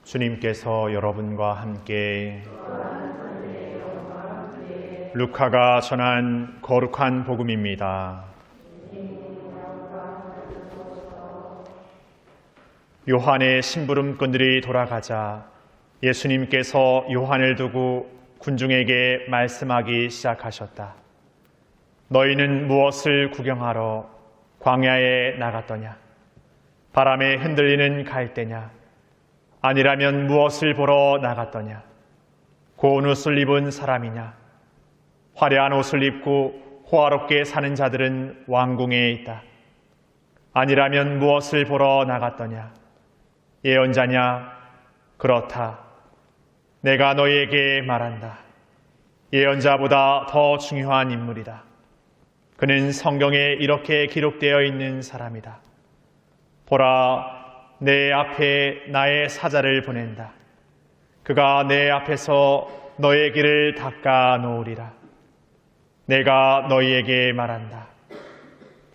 주님께서 여러분과 함께 루카가 전한 거룩한 복음입니다. 요한의 심부름꾼들이 돌아가자 예수님께서 요한을 두고 군중에게 말씀하기 시작하셨다. 너희는 무엇을 구경하러 광야에 나갔더냐? 바람에 흔들리는 갈대냐? 아니라면 무엇을 보러 나갔더냐? 고운 옷을 입은 사람이냐? 화려한 옷을 입고 호화롭게 사는 자들은 왕궁에 있다. 아니라면 무엇을 보러 나갔더냐? 예언자냐? 그렇다. 내가 너희에게 말한다. 예언자보다 더 중요한 인물이다. 그는 성경에 이렇게 기록되어 있는 사람이다. 보라, 내 앞에 나의 사자를 보낸다. 그가 내 앞에서 너의 길을 닦아 놓으리라. 내가 너희에게 말한다.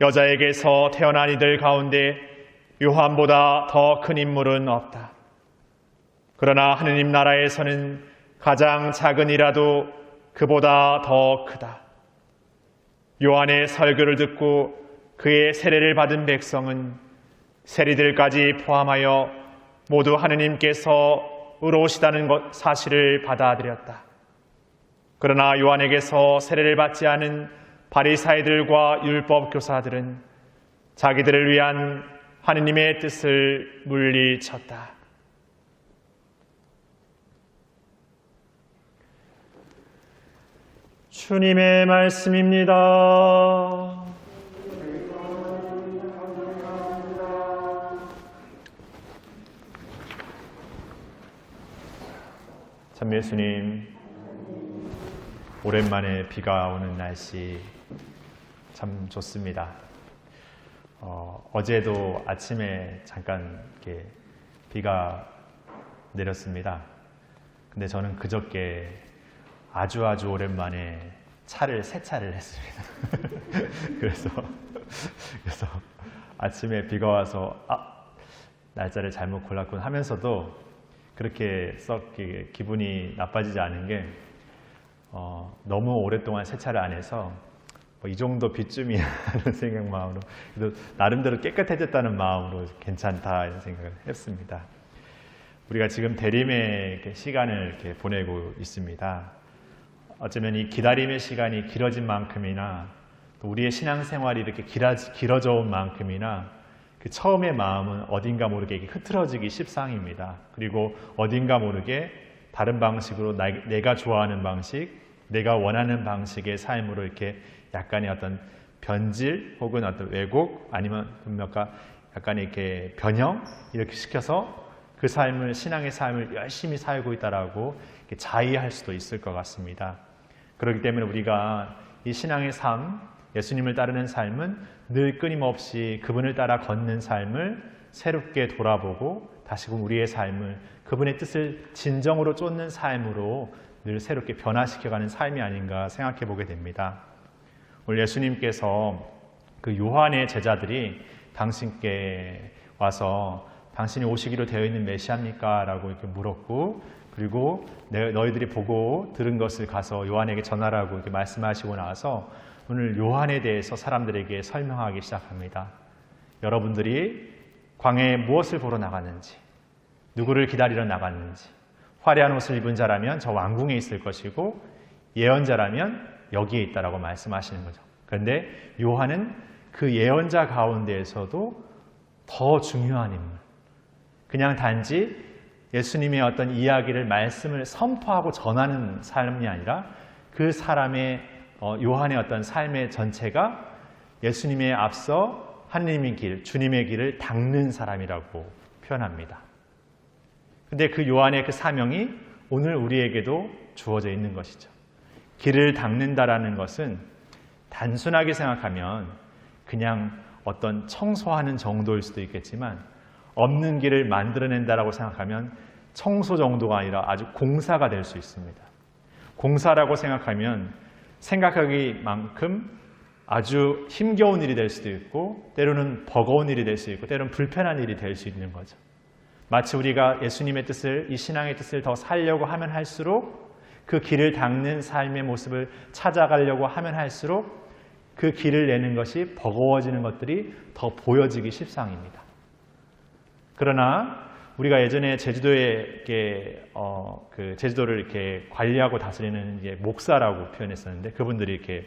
여자에게서 태어난 이들 가운데 요한보다 더 큰 인물은 없다. 그러나 하느님 나라에서는 가장 작은 이라도 그보다 더 크다. 요한의 설교를 듣고 그의 세례를 받은 백성은 세리들까지 포함하여 모두 하느님께서 의로우시다는 사실을 받아들였다. 그러나 요한에게서 세례를 받지 않은 바리사이들과 율법 교사들은 자기들을 위한 하느님의 뜻을 물리쳤다. 주님의 말씀입니다. 참 예수님, 오랜만에 비가 오는 날씨 참 좋습니다. 어제도 아침에 잠깐 이렇게 비가 내렸습니다. 근데 저는 그저께 아주 오랜만에 세차를 했습니다. 그래서 아침에 비가 와서 날짜를 잘못 골랐군 하면서도 그렇게 썩 기분이 나빠지지 않은 게 너무 오랫동안 세차를 안 해서 이 정도 비쯤이야 하는 생각마음으로 나름대로 깨끗해졌다는 마음으로 괜찮다 이런 생각을 했습니다. 우리가 지금 대림의 시간을 이렇게 보내고 있습니다. 어쩌면 이 기다림의 시간이 길어진 만큼이나 또 우리의 신앙생활이 이렇게 길어져 온 만큼이나 그 처음의 마음은 어딘가 모르게 흐트러지기 십상입니다. 그리고 어딘가 모르게 다른 방식으로 내가 좋아하는 방식, 내가 원하는 방식의 삶으로 이렇게 약간의 어떤 변질 혹은 어떤 왜곡 아니면 약간의 이렇게 변형 이렇게 시켜서 그 삶을 신앙의 삶을 열심히 살고 있다라고 이렇게 자의할 수도 있을 것 같습니다. 그렇기 때문에 우리가 이 신앙의 삶, 예수님을 따르는 삶은 늘 끊임없이 그분을 따라 걷는 삶을 새롭게 돌아보고 다시금 우리의 삶을 그분의 뜻을 진정으로 쫓는 삶으로 늘 새롭게 변화시켜가는 삶이 아닌가 생각해 보게 됩니다. 오늘 예수님께서 그 요한의 제자들이 당신께 와서 당신이 오시기로 되어 있는 메시아입니까? 라고 이렇게 물었고, 그리고 너희들이 보고 들은 것을 가서 요한에게 전하라고 이렇게 말씀하시고 나서 오늘 요한에 대해서 사람들에게 설명하기 시작합니다. 여러분들이 광야에 무엇을 보러 나갔는지, 누구를 기다리러 나갔는지, 화려한 옷을 입은 자라면 저 왕궁에 있을 것이고 예언자라면 여기에 있다라고 말씀하시는 거죠. 그런데 요한은 그 예언자 가운데에서도 더 중요한 인물, 그냥 단지 예수님의 어떤 이야기를 말씀을 선포하고 전하는 삶이 아니라 그 사람의 요한의 어떤 삶의 전체가 예수님의 앞서 하느님의 길, 주님의 길을 닦는 사람이라고 표현합니다. 근데 그 요한의 그 사명이 오늘 우리에게도 주어져 있는 것이죠. 길을 닦는다라는 것은 단순하게 생각하면 그냥 어떤 청소하는 정도일 수도 있겠지만 없는 길을 만들어낸다라고 생각하면 청소 정도가 아니라 아주 공사가 될 수 있습니다. 공사라고 생각하면 생각하기만큼 아주 힘겨운 일이 될 수도 있고 때로는 버거운 일이 될 수 있고 때로는 불편한 일이 될 수 있는 거죠. 마치 우리가 예수님의 뜻을, 이 신앙의 뜻을 더 살려고 하면 할수록 그 길을 닦는 삶의 모습을 찾아가려고 하면 할수록 그 길을 내는 것이 버거워지는 것들이 더 보여지기 십상입니다. 그러나 우리가 예전에 제주도에 제주도를 이렇게 관리하고 다스리는 목사라고 표현했었는데, 그분들이 이렇게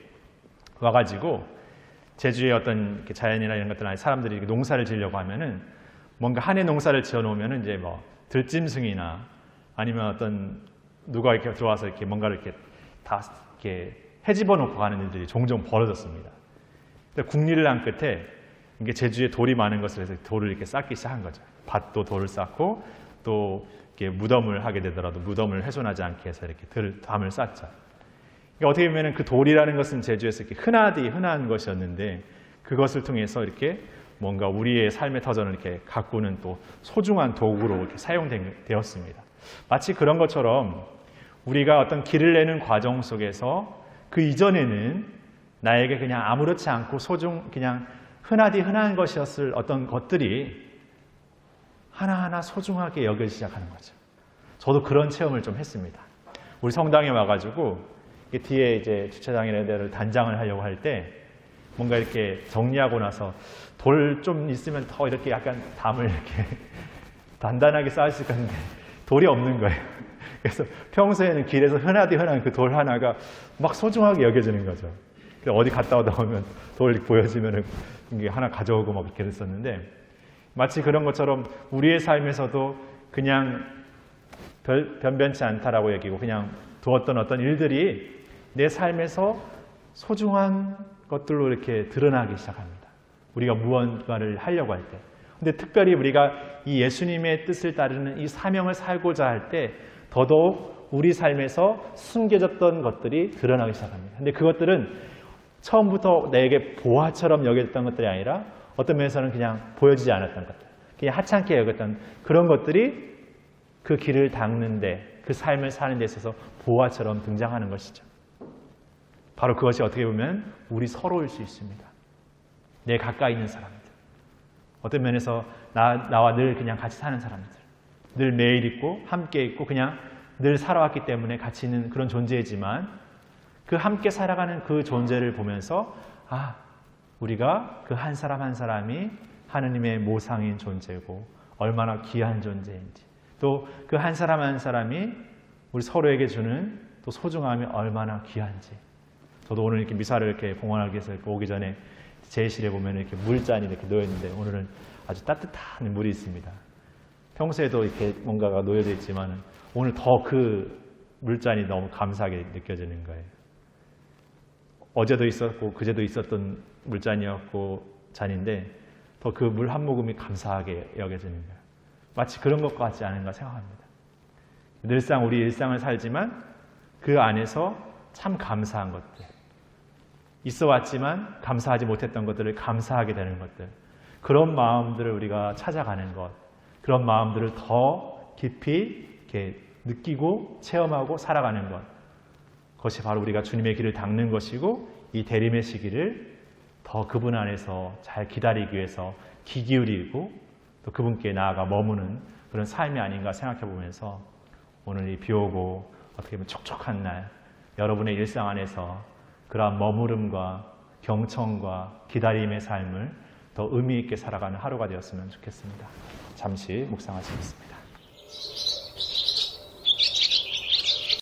와가지고 제주의 어떤 자연이나 이런 것들 안에 사람들이 이렇게 농사를 지으려고 하면은 뭔가 한 해 농사를 지어 놓으면은 이제 뭐 들짐승이나 아니면 어떤 누가 이렇게 들어와서 이렇게 뭔가를 이렇게 다 이렇게 헤집어 놓고 가는 일들이 종종 벌어졌습니다. 국리를 한 끝에 이게 제주에 돌이 많은 것을 해서 돌을 이렇게 쌓기 시작한 거죠. 밭도 돌을 쌓고 또 이렇게 무덤을 하게 되더라도 무덤을 훼손하지 않게 해서 이렇게 담을 쌓죠. 그러니까 어떻게 보면 그 돌이라는 것은 제주에서 이렇게 흔한 것이었는데, 그것을 통해서 이렇게 뭔가 우리의 삶의 터전을 이렇게 가꾸는 또 소중한 도구로 이렇게 사용되었습니다. 마치 그런 것처럼 우리가 어떤 길을 내는 과정 속에서 그 이전에는 나에게 그냥 아무렇지 않고 그냥 흔한 것이었을 어떤 것들이 하나하나 소중하게 여겨지기 시작하는 거죠. 저도 그런 체험을 좀 했습니다. 우리 성당에 와가지고 뒤에 이제 주차장이나 이런 데를 단장을 하려고 할 때 뭔가 이렇게 정리하고 나서 돌 좀 있으면 더 이렇게 약간 담을 이렇게 단단하게 쌓을 수 있겠는데 돌이 없는 거예요. 그래서 평소에는 길에서 흔한 그 돌 하나가 막 소중하게 여겨지는 거죠. 어디 갔다 오다 보면 돌이 보여지면 이게 하나 가져오고 막 이렇게 됐었는데, 마치 그런 것처럼 우리의 삶에서도 그냥 변변치 않다라고 여기고 그냥 두었던 어떤 일들이 내 삶에서 소중한 것들로 이렇게 드러나기 시작합니다. 우리가 무언가를 하려고 할 때. 근데 특별히 우리가 이 예수님의 뜻을 따르는 이 사명을 살고자 할 때 더더욱 우리 삶에서 숨겨졌던 것들이 드러나기 시작합니다. 근데 그것들은 처음부터 내게 보화처럼 여겼던 것들이 아니라 어떤 면에서는 그냥 보여지지 않았던 것들, 그냥 하찮게 여겼던 그런 것들이 그 길을 닦는데, 그 삶을 사는 데 있어서 보화처럼 등장하는 것이죠. 바로 그것이 어떻게 보면 우리 서로일 수 있습니다. 내 가까이 있는 사람들, 어떤 면에서 나와 늘 그냥 같이 사는 사람들, 늘 매일 있고 함께 있고 그냥 늘 살아왔기 때문에 같이 있는 그런 존재이지만, 그 함께 살아가는 그 존재를 보면서 우리가 그 한 사람 한 사람이 하느님의 모상인 존재고 얼마나 귀한 존재인지, 또 그 한 사람 한 사람이 우리 서로에게 주는 또 소중함이 얼마나 귀한지. 저도 오늘 이렇게 미사를 이렇게 봉헌하기 위해서 오기 전에 제실에 보면 이렇게 물잔이 이렇게 놓여 있는데, 오늘은 아주 따뜻한 물이 있습니다. 평소에도 이렇게 뭔가가 놓여져 있지만 오늘 더 그 물잔이 너무 감사하게 느껴지는 거예요. 어제도 있었고 그제도 있었던 물잔이었고 잔인데 더 그 물 한 모금이 감사하게 여겨지는 거예요. 마치 그런 것 같지 않은가 생각합니다. 늘상 우리 일상을 살지만 그 안에서 참 감사한 것들, 있어 왔지만 감사하지 못했던 것들을 감사하게 되는 것들, 그런 마음들을 우리가 찾아가는 것, 그런 마음들을 더 깊이 이렇게 느끼고 체험하고 살아가는 것, 그것이 바로 우리가 주님의 길을 닦는 것이고, 이 대림의 시기를 더 그분 안에서 잘 기다리기 위해서 귀 기울이고 또 그분께 나아가 머무는 그런 삶이 아닌가 생각해 보면서, 오늘 이 비 오고 어떻게 보면 촉촉한 날, 여러분의 일상 안에서 그러한 머무름과 경청과 기다림의 삶을 더 의미 있게 살아가는 하루가 되었으면 좋겠습니다. 잠시 묵상하시겠습니다.